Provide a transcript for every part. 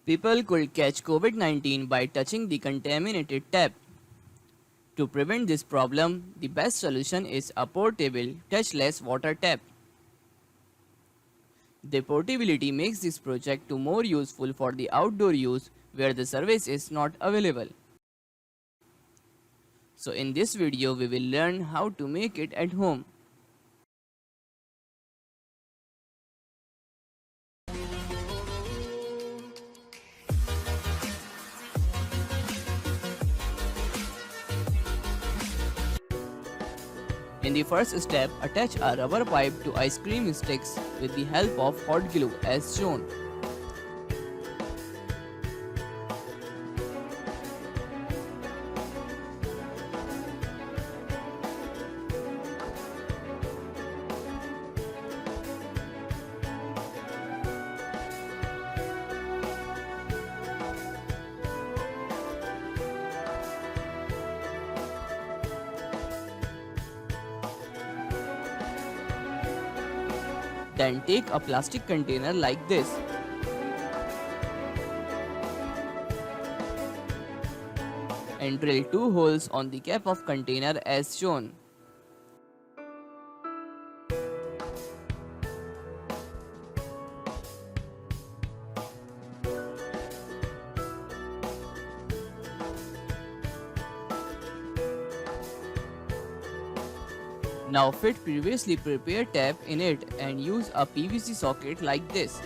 People could catch COVID-19 by touching the contaminated tap. To prevent this problem, the best solution is a portable, touchless water tap. The portability makes this project to more useful for the outdoor use where the service is not available. So in this video we will learn how to make it at home. In the first step, attach a rubber pipe to ice cream sticks with the help of hot glue as shown. Then take a plastic container like this. And drill 2 holes on the cap of container as shown. Now fit previously prepared tap in it and use a PVC socket like this.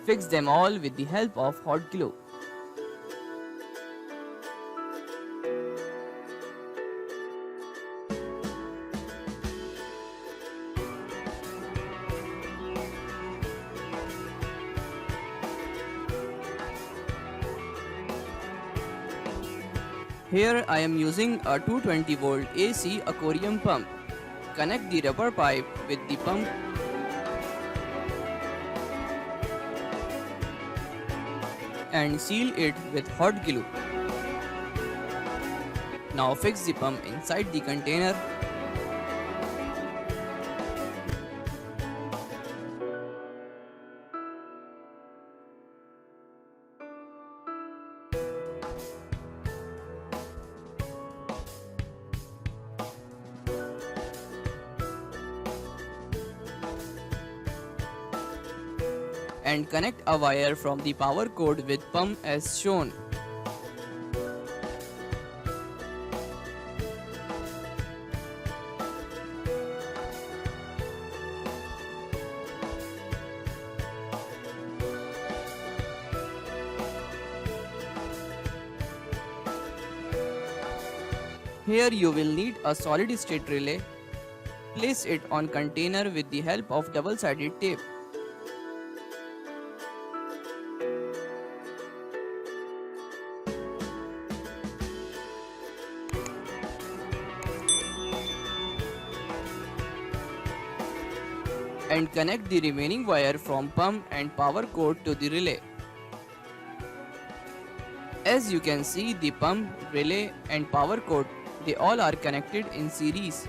Fix them all with the help of hot glue. Here I am using a 220 volt AC aquarium pump. Connect the rubber pipe with the pump and seal it with hot glue. Now fix the pump inside the container. And connect a wire from the power cord with pump as shown. Here you will need a solid state relay. Place it on container with the help of double-sided tape. And connect the remaining wire from pump and power cord to the relay. As you can see, the pump, relay and power cord, they all are connected in series.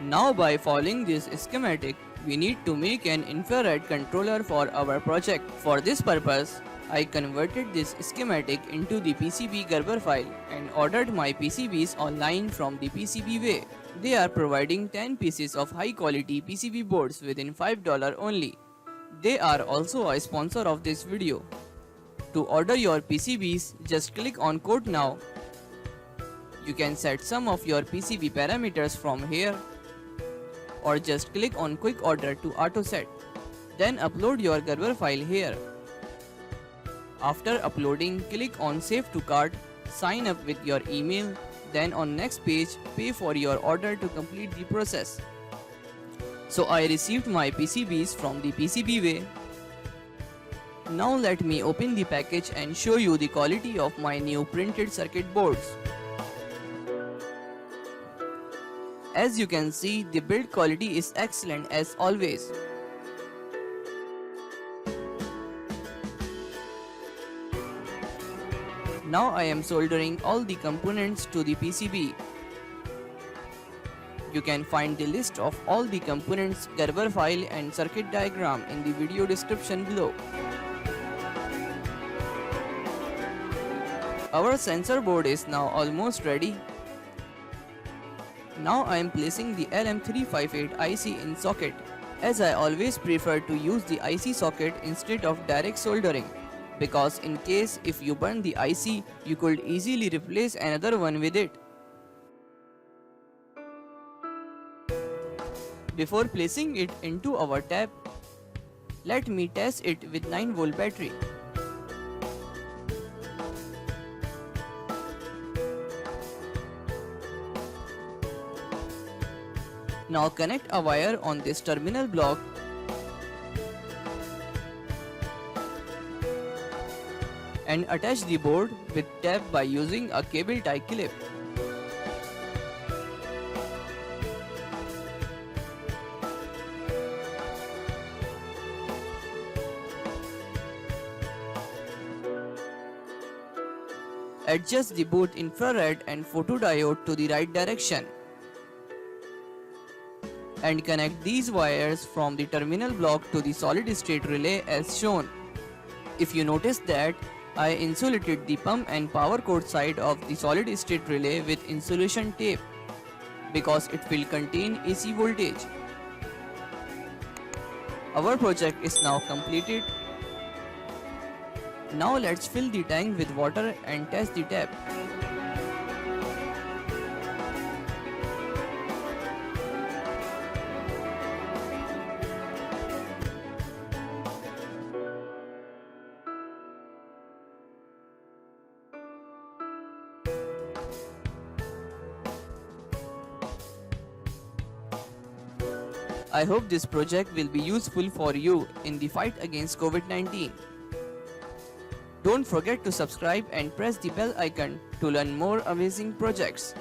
Now by following this schematic, we need to make an infrared controller for our project. For this purpose, I converted this schematic into the PCB Gerber file and ordered my PCBs online from the PCBWay. They are providing 10 pieces of high quality PCB boards within $5 only. They are also a sponsor of this video. To order your PCBs, just click on quote now. You can set some of your PCB parameters from here or just click on quick order to auto set. Then upload your Gerber file here. After uploading, click on save to cart, sign up with your email, then on next page, pay for your order to complete the process. So I received my PCBs from the PCBWay. Now let me open the package and show you the quality of my new printed circuit boards. As you can see, the build quality is excellent as always. Now I am soldering all the components to the PCB. You can find the list of all the components, Gerber file and circuit diagram in the video description below. Our sensor board is now almost ready. Now I am placing the LM358 IC in socket, as I always prefer to use the IC socket instead of direct soldering, because in case if you burn the IC, you could easily replace another one with it. Before placing it into our tab, let me test it with 9V battery. Now connect a wire on this terminal block and attach the board with tab by using a cable tie clip. Adjust the boot infrared and photodiode to the right direction and connect these wires from the terminal block to the solid state relay as shown. If you notice that I insulated the pump and power cord side of the solid state relay with insulation tape because it will contain AC voltage. Our project is now completed. Now let's fill the tank with water and test the tap. I hope this project will be useful for you in the fight against COVID-19. Don't forget to subscribe and press the bell icon to learn more amazing projects.